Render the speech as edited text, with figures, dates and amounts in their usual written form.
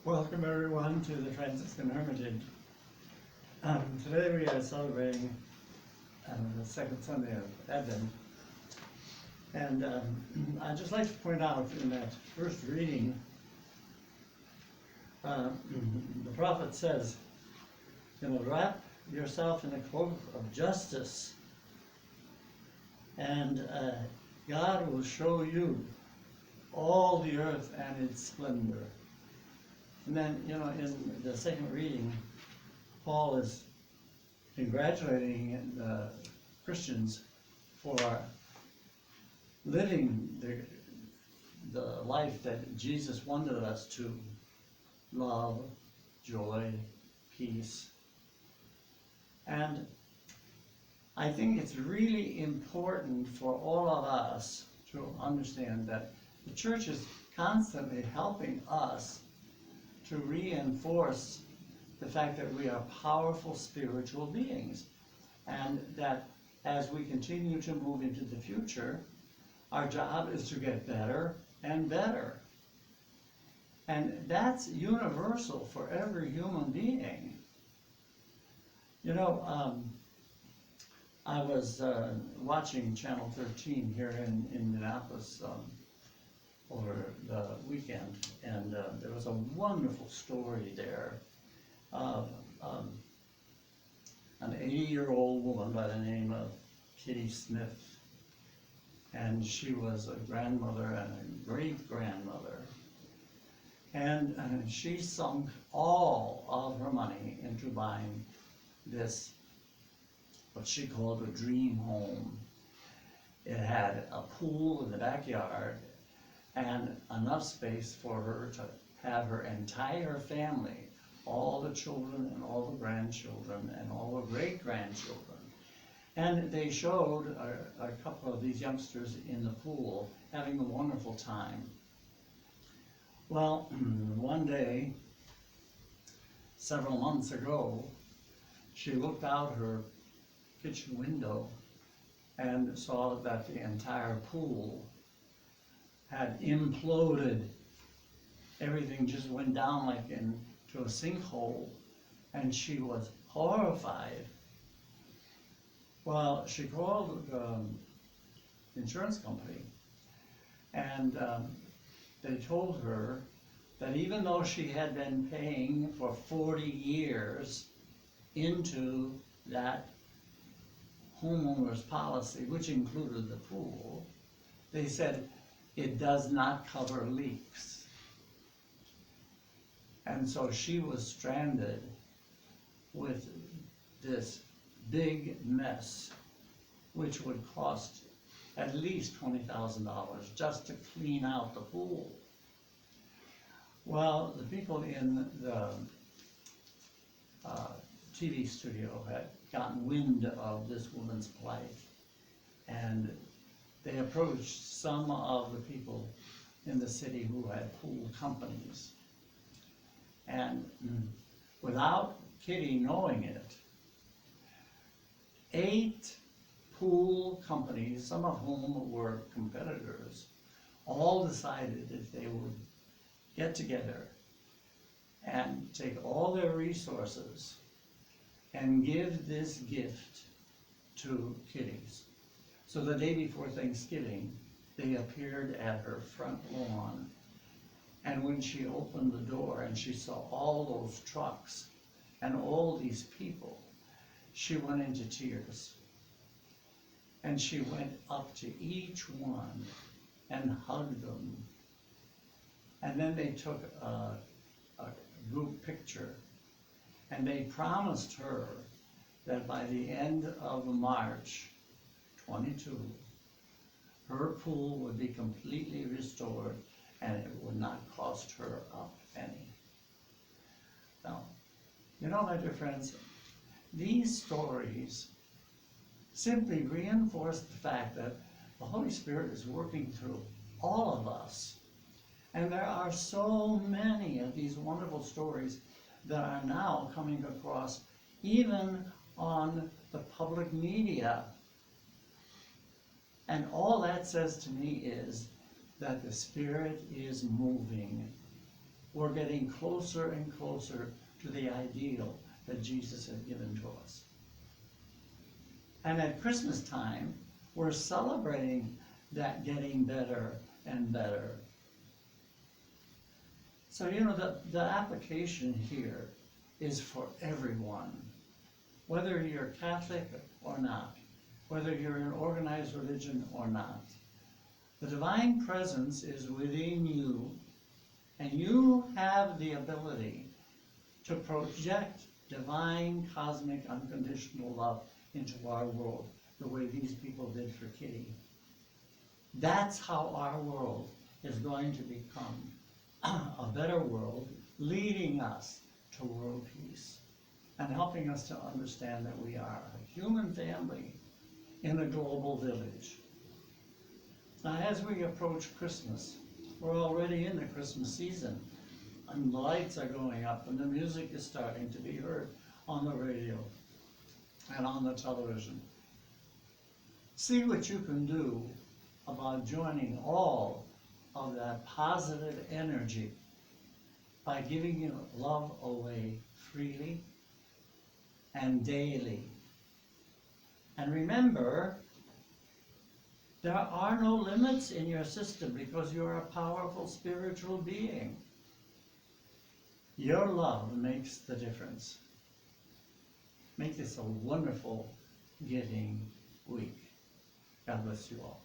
Welcome everyone to the Franciscan Hermitage. Today we are celebrating the second Sunday of Advent. And I'd just like to point out in that first reading, the prophet says, wrap yourself in a cloak of justice, and God will show you all the earth and its splendor. And then, in the second reading, Paul is congratulating the Christians for living the life that Jesus wanted us to: love, joy, peace. And I think it's really important for all of us to understand that the church is constantly helping us to reinforce the fact that we are powerful spiritual beings, and that as we continue to move into the future, our job is to get better and better. And that's universal for every human being. I was watching Channel 13 here in Indianapolis over the weekend, and there was a wonderful story there of an 80-year-old woman by the name of Kitty Smith, and she was a grandmother and a great-grandmother, and she sunk all of her money into buying this, what she called a dream home. It had a pool in the backyard and enough space for her to have her entire family, all the children and all the grandchildren and all the great-grandchildren. And they showed a couple of these youngsters in the pool having a wonderful time. Well, one day, several months ago, she looked out her kitchen window and saw that the entire pool had imploded. Everything just went down like into a sinkhole, and she was horrified. Well, she called the insurance company, and they told her that even though she had been paying for 40 years into that homeowner's policy, which included the pool, they said it does not cover leaks. And so she was stranded with this big mess, which would cost at least $20,000 just to clean out the pool. Well, the people in the TV studio had gotten wind of this woman's plight, and they approached some of the people in the city who had pool companies. And without Kitty knowing it, 8 pool companies, some of whom were competitors, all decided that they would get together and take all their resources and give this gift to Kitty's. So the day before Thanksgiving, they appeared at her front lawn, and when she opened the door and she saw all those trucks and all these people, she went into tears. And she went up to each one and hugged them. And then they took a group picture, and they promised her that by the end of March 22, her pool would be completely restored and it would not cost her a penny. Now, my dear friends, these stories simply reinforce the fact that the Holy Spirit is working through all of us. And there are so many of these wonderful stories that are now coming across, even on the public media. And all that says to me is that the Spirit is moving we're getting closer and closer to the ideal that Jesus had given to us. And at Christmas time, we're celebrating that getting better and better. So, the application here is for everyone, whether you're Catholic or not, whether you're in organized religion or not. The divine presence is within you, and you have the ability to project divine, cosmic, unconditional love into our world, the way these people did for Kitty. That's how our world is going to become a better world, leading us to world peace and helping us to understand that we are a human family in a global village. Now, as we approach Christmas, we're already in the Christmas season, and the lights are going up, and the music is starting to be heard on the radio and on the television. See what you can do about joining all of that positive energy by giving your love away freely and daily. And remember, there are no limits in your system because you're a powerful spiritual being. Your love makes the difference. Make this a wonderful giving week. God bless you all.